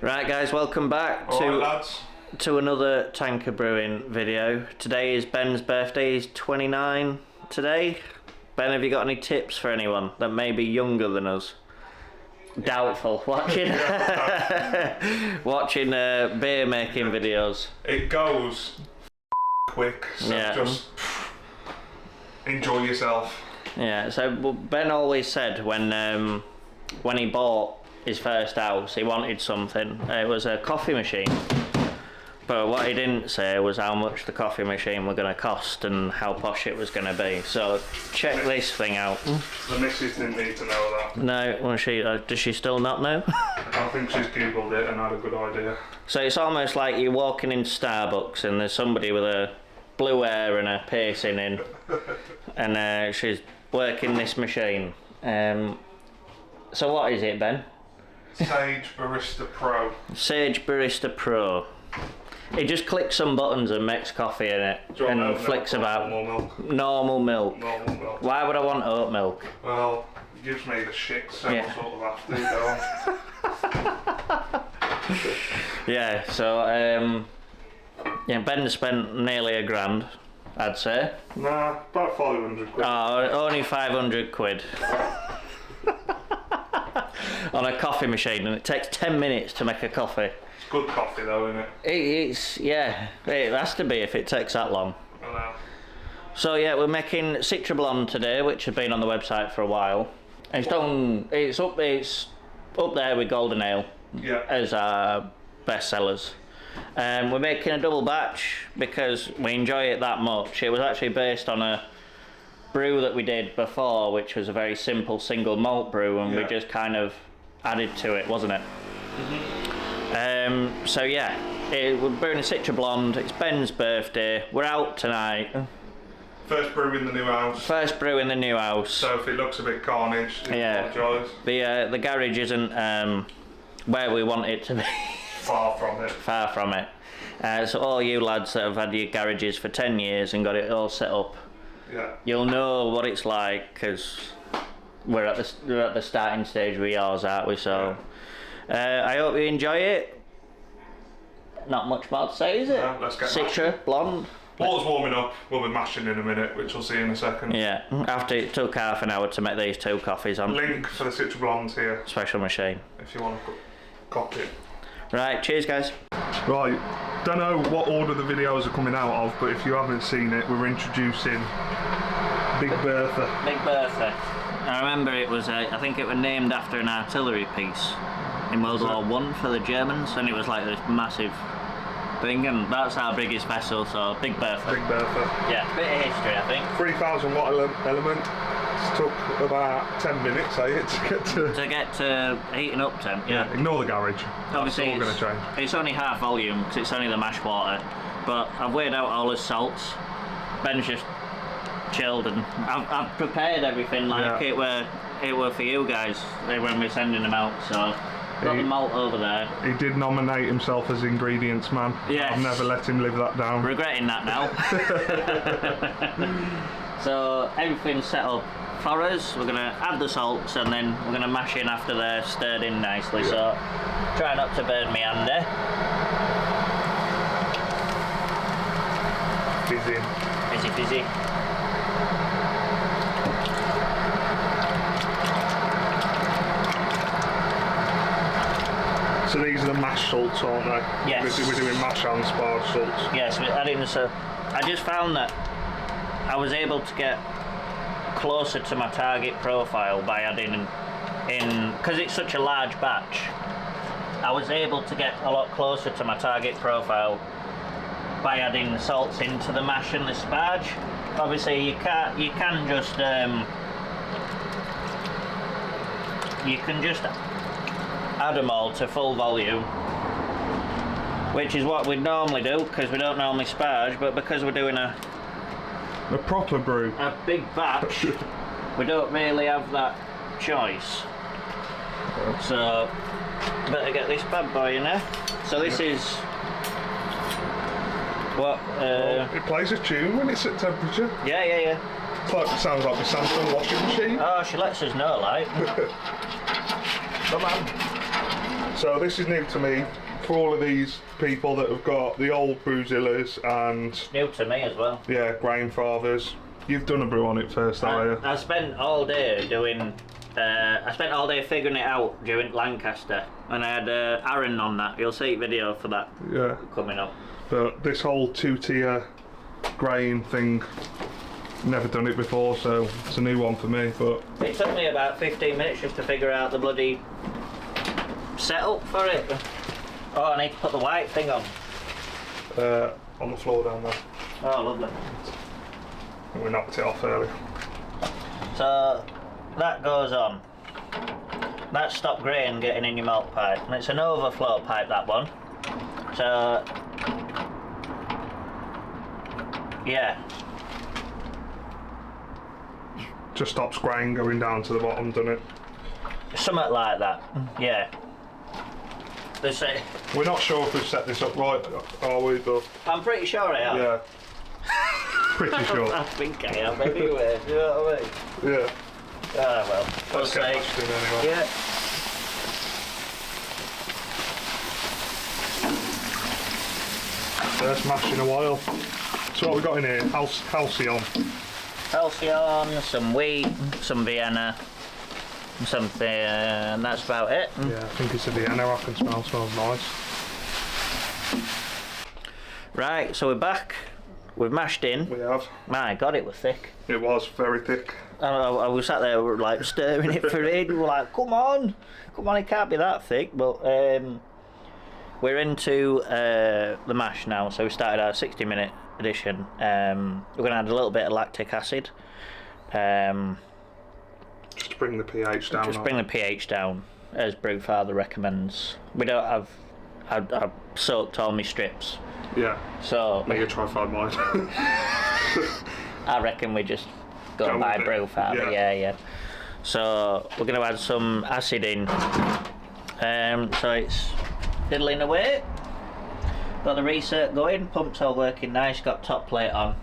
Right guys, welcome back to another Tanker Brewing video. Today is Ben's birthday, he's 29 today. Ben, have you got any tips for anyone that may be younger than us? Doubtful. Watching watching beer making videos. It goes quick, so just enjoy yourself. Yeah, so Ben always said when he bought his first house, he wanted something. It was a coffee machine. But what he didn't say was how much the coffee machine were going to cost and how posh it was going to be. So check this thing out. The missus didn't need to know that. No, well, does she still not know? I think she's googled it and had a good idea. So it's almost like you're walking into Starbucks and there's somebody with a blue hair and a piercing in, and she's working this machine. So what is it, Ben? Sage Barista Pro. Sage Barista Pro. It just clicks some buttons and makes coffee in it and flicks about. Normal milk. Normal milk. Why would I want oat milk? Well, it gives me the shit, so I sort of have to go. Yeah, so yeah, Ben spent nearly £1,000, I'd say. Nah, about 500 quid. Oh, only 500 quid. On a coffee machine, and it takes 10 minutes to make a coffee. It's good coffee though, isn't it? It's, yeah, it has to be if it takes that long. I know. So yeah, we're making Citra Blonde today, which has been on the website for a while. It's up there with Golden Ale as our best sellers. We're making a double batch because we enjoy it that much. It was actually based on a brew that we did before, which was a very simple single malt brew, and we just kind of added to it, wasn't it? Mm-hmm. So yeah, we're brewing a Citra Blonde. It's Ben's birthday. We're out tonight. First brew in the new house. First brew in the new house. So if it looks a bit carnage, apologise. The garage isn't where we want it to be. Far from it. Far from it. So all you lads that have had your garages for 10 years and got it all set up, you'll know what it's like, because we're at the starting stage with yours, aren't we? So I hope you enjoy it. Not much more to say, is it? No, let's get Citra Blonde. Water's warming up. We'll be mashing in a minute, which we'll see in a second. Yeah, after it took half an hour to make these two coffees on. Link for the Citra Blondes here. Special machine. If you want to copy it. Right, cheers guys. Right, don't know what order the videos are coming out of, but if you haven't seen it, we're introducing Big Bertha. Big Bertha. I remember it was, I think it was named after an artillery piece in World War I for the Germans, and it was like this massive thing, and that's our biggest vessel, so Big Bertha. Big Bertha. Yeah, bit of history, I think. 3,000 watt element. It took about 10 minutes, to get to heating up temp. Yeah. Ignore the garage. Obviously, it's all going to change. It's only half volume because it's only the mash water, but I've weighed out all the salts. Ben's just chilled, and I've prepared everything like it were for you guys when we're sending them out. So. Got the malt over there. He did nominate himself as ingredients man. Yes. I've never let him live that down. Regretting that now. So everything's set up for us. We're going to add the salts and then we're going to mash in after they're stirred in nicely. So try not to burn me hand there. Fizzy. Fizzy. So these are the mash salts, aren't they? Yes. We're doing mash and sparge salts. Yes, we're adding so I just found that I was able to get closer to my target profile by adding in, because it's such a large batch, I was able to get a lot closer to my target profile by adding the salts into the mash and the sparge. Obviously you can just add them all to full volume, which is what we'd normally do because we don't normally sparge, but because we're doing a proper brew, a big batch, we don't really have that choice. So better get this bad boy in there. So this is what it plays a tune when it's at temperature. Yeah. It's like, it sounds like the Samsung washing machine. Oh, she lets us know, like. Come on. So this is new to me. For all of these people that have got the old Brewzillas and... New to me as well. Yeah, grandfathers. You've done a brew on it first, haven't you? I spent all day doing... I spent all day figuring it out during Lancaster, and I had Aaron on that. You'll see a video for that coming up. But this whole two-tier grain thing, never done it before, so it's a new one for me. But it took me about 15 minutes just to figure out the bloody setup for it. Oh, I need to put the white thing on. On the floor down there. Oh, lovely. We knocked it off early. So that goes on. That stopped grain getting in your malt pipe, and it's an overflow pipe, that one. So yeah, just stops grain going down to the bottom, doesn't it? Something like that. Yeah. We're not sure if we've set this up right, are we? But I'm pretty sure I have. Yeah. Pretty sure. I think I am anyway. You know what I mean? Yeah. Ah well. Let's get mashed in anyway. Yeah. First mash in a while. So what we got in here? Halcyon. Halcyon, some wheat, some Vienna, something, and that's about it. Yeah, I think it's a Vienna. I can smell. Smells nice. Right, so we're back. We've mashed in. We have. My God, it was thick. It was very thick. I was sat there, like stirring it for ages. We were like, "Come on, it can't be that thick." But we're into the mash now. So we started our 60-minute edition. We're going to add a little bit of lactic acid. Just to bring the pH down. Just bring the pH down, as Brewfather recommends. We don't have. I've soaked all my strips. Yeah. So maybe try find mine. I reckon we just go by Brewfather. Yeah. So we're going to add some acid in. So it's diddling away. Got the recirc going. Pumps all working nice. Got top plate on.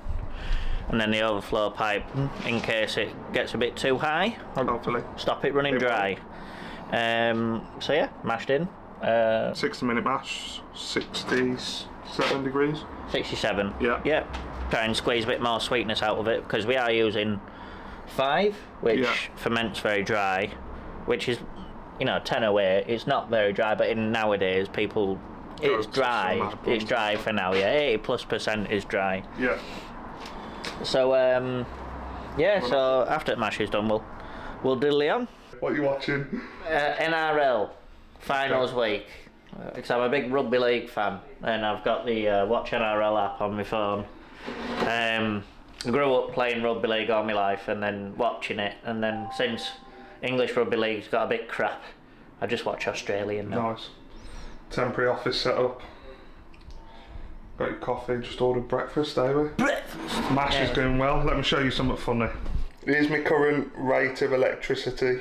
And then the overflow pipe, in case it gets a bit too high. Hopefully. Stop it running dry. So yeah, mashed in. 60-minute mash, 67 degrees. 67. Yeah. Yeah. Try and squeeze a bit more sweetness out of it, because we are using 5, which ferments very dry, which is, 1008. It's not very dry, but nowadays people, it's dry. It's dry for now. Yeah, 80+% is dry. Yeah. So so after the mash is done, we'll diddly on. What are you watching? NRL finals week, because I'm a big rugby league fan, and I've got the Watch NRL app on my phone. I grew up playing rugby league all my life, and then watching it, and then since English rugby league's got a bit crap, I just watch Australian now. Nice. Temporary office setup. Got your coffee, just ordered breakfast, David. Breakfast! Mash is going well. Let me show you something funny. Here's my current rate of electricity.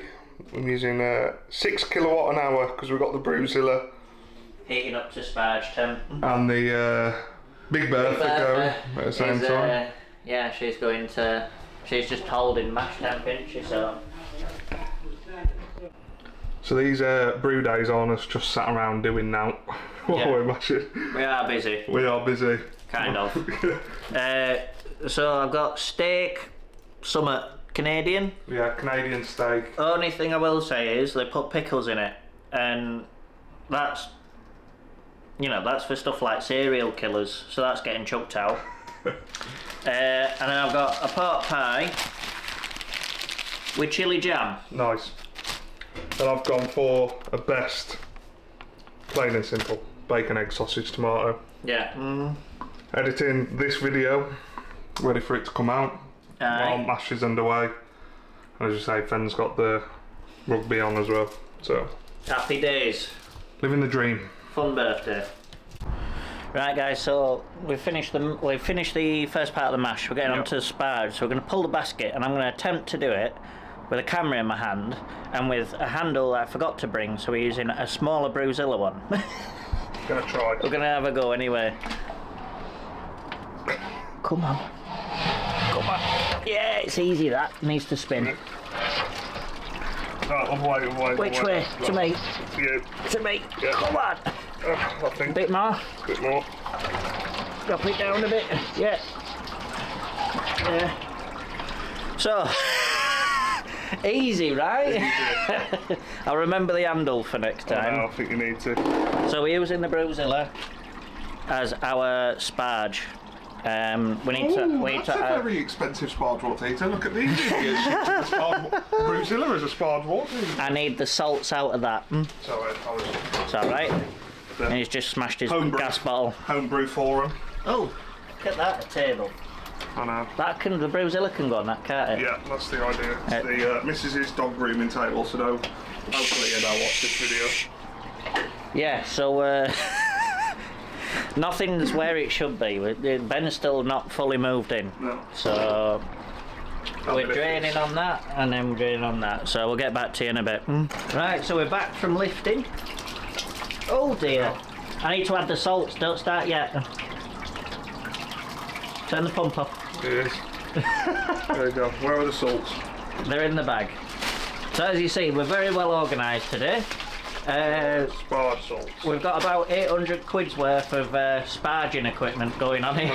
I'm using 6 kilowatt an hour because we've got the Brewzilla. Heating up to Sparge temp. And the Big Bertha going at the same time. Yeah, she's just holding mash temp, isn't she? So these brew days on us just sat around doing now while we're mashing. We are busy. We are busy. Kind of. So I've got steak, some Canadian. Yeah, Canadian steak. Only thing I will say is they put pickles in it, and that's for stuff like serial killers, so that's getting chucked out. And then I've got a pork pie with chili jam. Nice. And I've gone for a best, plain and simple, bacon, egg, sausage, tomato. Yeah. Editing this video, ready for it to come out. While mash is underway. And as you say, Fenn's got the rugby on as well. So happy days. Living the dream. Fun birthday. Right guys, so we've finished the first part of the mash. We're getting onto the sparge, so we're going to pull the basket, and I'm going to attempt to do it with a camera in my hand and with a handle that I forgot to bring, so we're using a smaller Brewzilla one. Gonna try. We're going to have a go anyway. Come on. Come on. Yeah, it's easy, that needs to spin. Other way. Which way? To me. You. To me. Yeah. Come on. I think. A bit more. Bit more. Drop it down a bit. Yeah. Yeah. So, easy, right? Easy. I'll remember the handle for next time. I think you need to. So we're using the Brewzilla as our sparge. We need to. That's a very expensive sparge water heater. Look at these idiots. Brewzilla is a sparge water heater. I need the salts out of that. Sorry, It's alright. And he's just smashed his gas bottle. Homebrew forum. Oh, look at that, a table. I know. The Brewzilla can go on that, can't it? Yeah, that's the idea. It's the Mrs.'s dog grooming table, so hopefully you'll watch this video. Yeah, so nothing's where it should be. Ben's still not fully moved in. No. So we're draining on that and then we're draining on that. So we'll get back to you in a bit. Right, so we're back from lifting. Oh dear. I need to add the salts, don't start yet. Turn the pump off. It is. There you go. Where are the salts? They're in the bag. So as you see, we're very well organised today. Sparge salts. We've got about 800 quid's worth of sparging equipment going on here.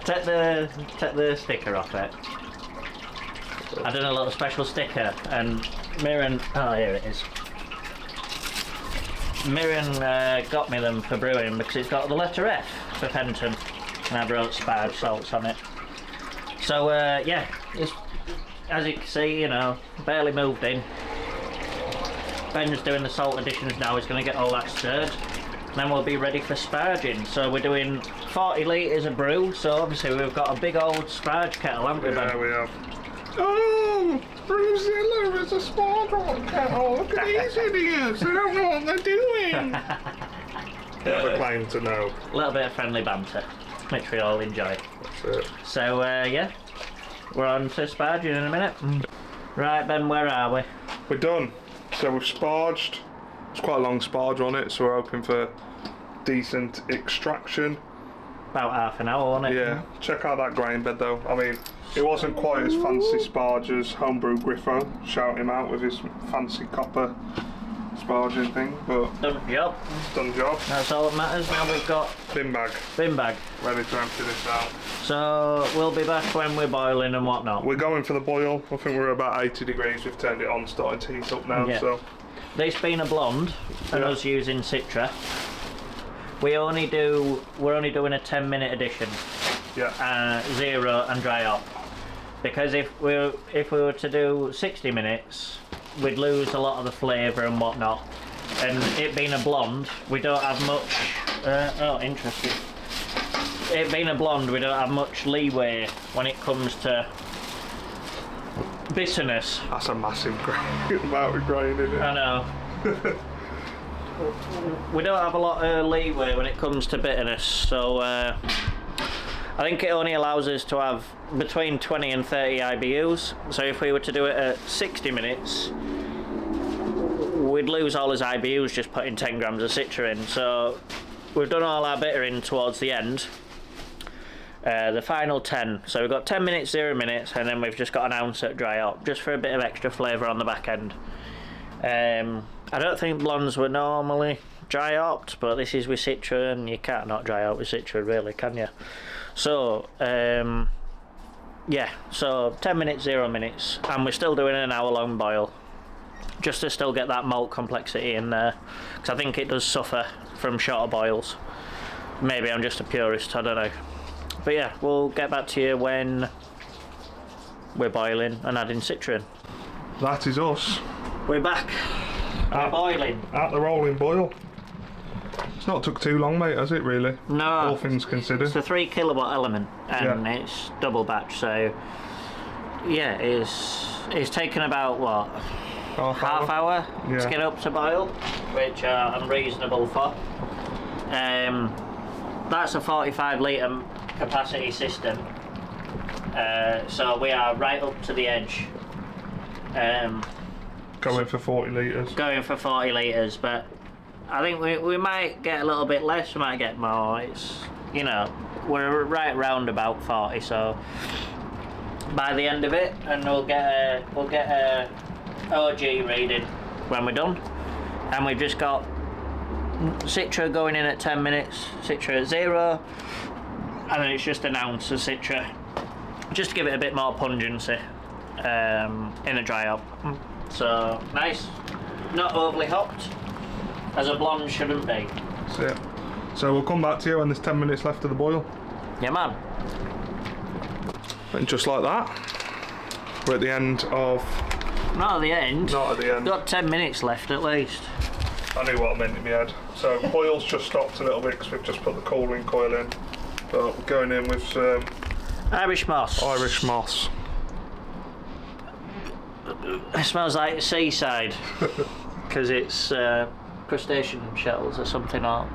Take the sticker off it. I done a little special sticker and Mirren, oh here it is. Mirren got me them for brewing because it's got the letter F for Fenton and I wrote sparge salts on it. So yeah, it's, as you can see, you know, barely moved in. Ben's doing the salt additions now, he's going to get all that stirred. Then we'll be ready for sparging. So we're doing 40 litres of brew, so obviously we've got a big old sparge kettle, haven't we, Ben? Yeah, we have. Oh, Brewzilla is a sparge kettle. Look at these idiots, they don't know what they're doing. Never claim to know. A little bit of friendly banter, which we all enjoy. That's it. So yeah, we're on to sparging in a minute. Right Ben, where are we? We're done. So we've sparged. It's quite a long sparge on it, so we're hoping for decent extraction. About half an hour, wasn't it? Yeah, check out that grain bed though. I mean, it wasn't quite as fancy sparge as Homebrew Griffo. Shout him out with his fancy copper sparging thing, but Done job. done job. That's all that matters. Now we've got Bin bag, bin bag. ready to empty this out. So we'll be back when we're boiling and whatnot. We're going for the boil. I think we're about 80 degrees. We've turned it on, starting to heat up now. Yeah. So This being a blonde and us using Citra, we're only doing a 10-minute addition. yeah, 0 and dry up. Because if we were to do 60 minutes, we'd lose a lot of the flavour and whatnot. And it being a blonde, we don't have much. Oh, interesting. It being a blonde, we don't have much leeway when it comes to bitterness. that's a massive amount of grain in it. I know. We don't have a lot of leeway when it comes to bitterness, so I think it only allows us to have between 20 and 30 IBUs. So if we were to do it at 60 minutes, we'd lose all his IBUs just putting 10 grams of Citra in. So we've done all our bitter in towards the end. The final 10. So we've got 10 minutes, 0 minutes, and then we've just got an ounce at dry up, just for a bit of extra flavour on the back end. I don't think blondes were normally dry hopped, but this is with Citra, and you can't not dry hop with Citra, really, can you? So, yeah, so 10 minutes, 0 minutes, and we're still doing an hour-long boil, just to still get that malt complexity in there, because I think it does suffer from shorter boils. Maybe I'm just a purist, I don't know. But yeah, we'll get back to you when we're boiling and adding Citra in. That is us. We're back. We're boiling. At the rolling boil. It's not took too long, mate, has it, really? No. All things considered. It's a 3 kilowatt element, and Yeah. it's double batch, so yeah, it's taken about what, half hour Yeah. to get up to boil, which I'm reasonable for. That's a 45 litre capacity system, so we are right up to the edge. Going for 40 litres. Going for 40 litres, but I think we might get a little bit less, we might get more. It's, you know, we're right round about 40, so by the end of it, and we'll get a OG reading when we're done. And we've just got Citra going in at 10 minutes, Citra at 0, and then it's just an ounce of Citra, just to give it a bit more pungency in a dry hop. So nice, not overly hopped, as a blonde shouldn't be. So we'll come back to you when there's 10 minutes left of the boil. Yeah, man. And just like that, we're at the end of... Not at the end. Not at the end. Got 10 minutes left at least. I knew what I meant in my head. So boil's just stopped a little bit because we've just put the cooling coil in. But we're going in with some... Irish moss. Irish moss. It smells like seaside. Because it's crustacean shells or something. Or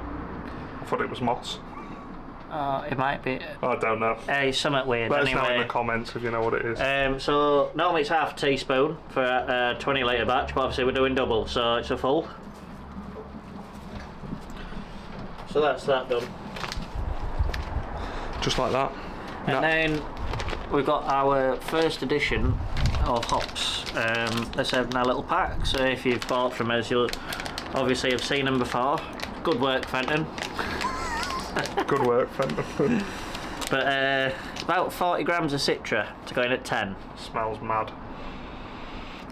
I thought it was moss. It might be. I don't know. Something weird. Let anyway. us know in the comments if you know what it is. So normally it's half a teaspoon for a 20 litre batch, but obviously we're doing double, so it's a full. So that's that done. Just like that. And then we've got our first edition of hops. Let's have in our little pack. So if you've bought from us, you'll obviously have seen them before. Good work, Fenton. Good work, Fenton. But about 40 grams of Citra to go in at 10. Smells mad.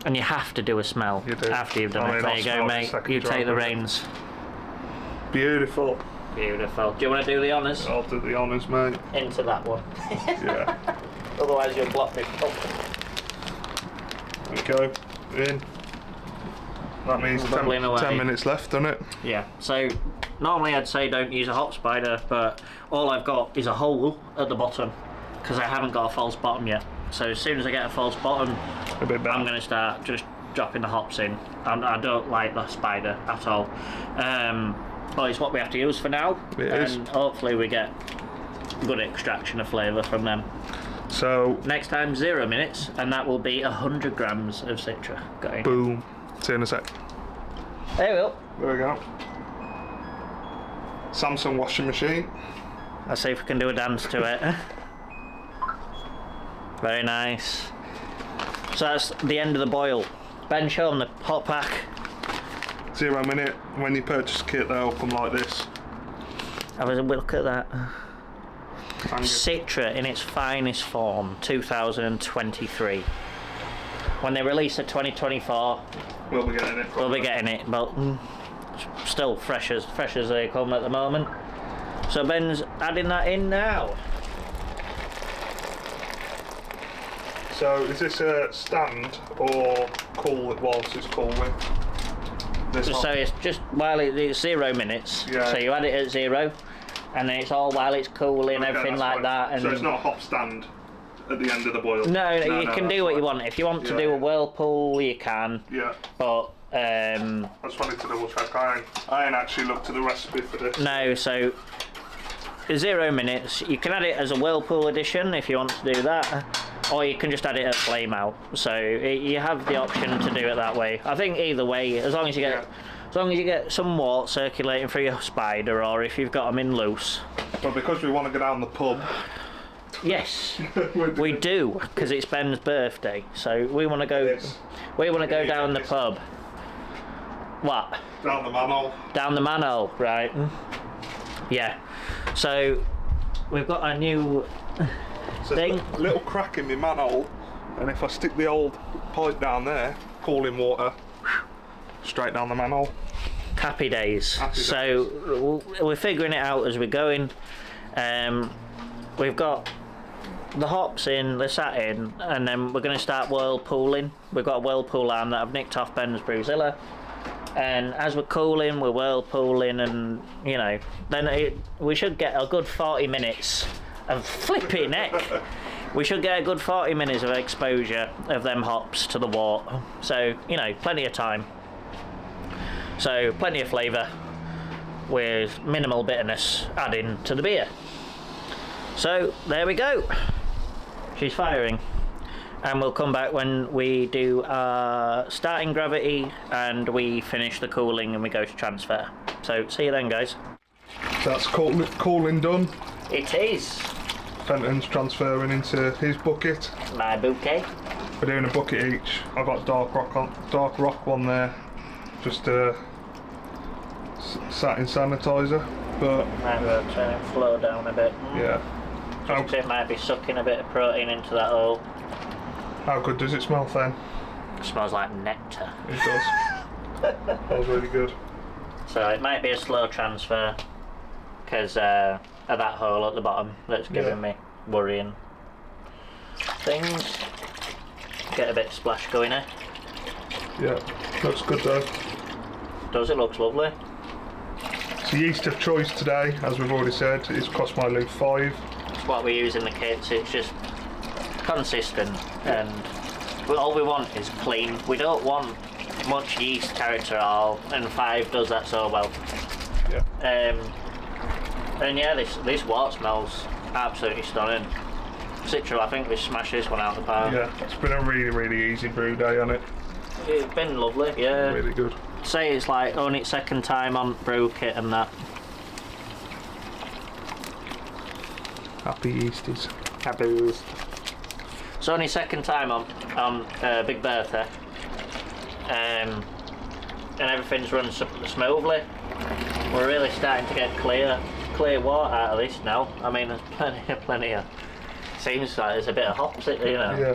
And you have to do a smell after you've done it. There you go, mate. You take the reins. Beautiful. Beautiful. Do you want to do the honours? I'll do the honours, mate. Into that one. Yeah. Otherwise you'll block it. Oh. There we go. In. That means 10 minutes left, doesn't it? Yeah. So normally I'd say don't use a hop spider, but all I've got is a hole at the bottom because I haven't got a false bottom yet. So as soon as I get a false bottom, I'm going to start just dropping the hops in. I don't like the spider at all. But it's what we have to use for now. And hopefully we get good extraction of flavour from them. So next time 0 minutes, and that will be 100 grams of Citra going. Boom. See you in a sec. There we go. There we go. Samsung washing machine. Let's see if we can do a dance to it. Very nice. So that's the end of the boil. Ben, show them the hot pack. 0 minute. When you purchase a kit, they'll come like this. Have a look at that. Citra in its finest form, 2023. When they release it 2024, we'll be getting it. Probably. We'll be getting it, but still fresh as they come at the moment. So Ben's adding that in now. So is this a stand or cool it whilst it's cooling? So it's just while it's 0 minutes. Yeah. So you add it at 0, and then it's all while it's cooling, everything like fine. that. And so it's not a hop stand at the end of the boil? No, you can do what you want. If you want to do a whirlpool, you can. Yeah. But I just wanted to double check. I ain't actually looked at the recipe for this. No, so 0 minutes. You can add it as a whirlpool edition if you want to do that, or you can just add it at flame out. So you have the option to do it that way. I think either way, as long as you get some water circulating through your spider, or if you've got them in loose. But because we want to go down the pub. Yes, we do, because it's Ben's birthday. So we want to go. We want to go down the pub. What? Down the manhole. Down the manhole, right? Yeah. So we've got a new thing. A little crack in my manhole, and if I stick the old pipe down there, cooling water, straight down the manhole. Happy days. So we're figuring it out as we're going. We've got the hops in, they're sat in, and then we're going to start whirlpooling. We've got a whirlpool arm that I've nicked off Ben's Brewzilla. And as we're cooling, we're whirlpooling, and you know, then we should get a good 40 minutes of flipping neck. We should get a good 40 minutes of exposure of them hops to the wort. So, you know, plenty of time. So, plenty of flavour with minimal bitterness adding to the beer. So, there we go. She's firing. And we'll come back when we do our starting gravity and we finish the cooling and we go to transfer. So see you then, guys. So that's cooling done. It is. Fenton's transferring into his bucket. My bouquet. We're doing a bucket each. I've got dark rock one there, just satin sanitizer, but Might go turn and flow down a bit. yeah. It might be sucking a bit of protein into that hole. How good does it smell, Fen? It smells like nectar. It does. Smells really good. So it might be a slow transfer because of that hole at the bottom that's giving me worrying things. Get a bit of splash going here. Yeah, looks good though. Does it? Looks lovely. So yeast of choice today, as we've already said, is Cosmile 5. It's what we use in the kits. It's just consistent, and all we want is clean. We don't want much yeast character at all, and 5 does that so well. Yeah. And yeah, this wort smells absolutely stunning. Citra, I think we smashed this one out of the park. Yeah, it's been a really, really easy brew day on it. It's been lovely, yeah. Really good. Say it's like only its second time on brew kit and that. Happy Easties. Happy East. It's only second time on Big Bertha. And everything's run smoothly. We're really starting to get clear water out of this now. I mean, there's plenty of. Seems like there's a bit of hops, you know. Yeah.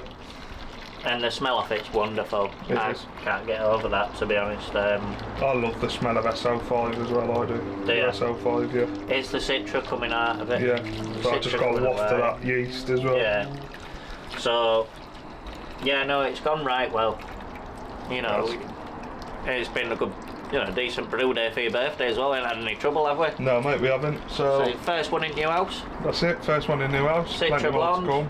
And the smell of it's wonderful. I can't get over that, to be honest. I love the smell of SO5 as well. I do. Yeah. SO5, yeah. It's the Citra coming out of it. Yeah. So I just got a waft of that yeast as well. Yeah. So, yeah, no, it's gone right well. You know, it's been a good, decent brew day for your birthday as well. We haven't had any trouble, have we? No, mate, we haven't. So first one in new house. That's it. First one in new house. Citra blonde.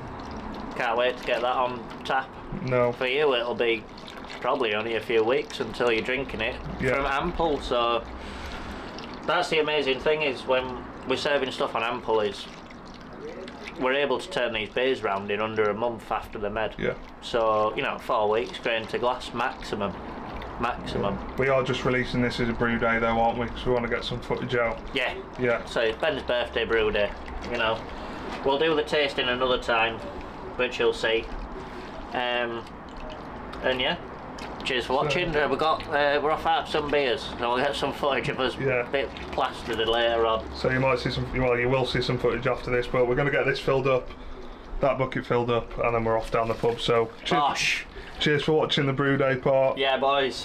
Can't wait to get that on tap. No. For you, it'll be probably only a few weeks until you're drinking it from Ample. So that's the amazing thing, is when we're serving stuff on Ample, is we're able to turn these beers round in under a month after they're made. Yeah. So 4 weeks, grain to glass maximum. Yeah. We are just releasing this as a brew day though, aren't we? Because we want to get some footage out. Yeah. Yeah. So it's Ben's birthday brew day. We'll do the tasting another time, which you'll see. And yeah, cheers for watching. We're off out some beers, so we'll get some footage of us a bit plastered later on. So you might see some. Well, you will see some footage after this, but we're going to get this filled up, that bucket filled up, and then we're off down the pub. So cheers for watching the brew day part. Yeah, boys.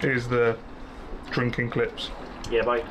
Here's the drinking clips. Yeah, boy.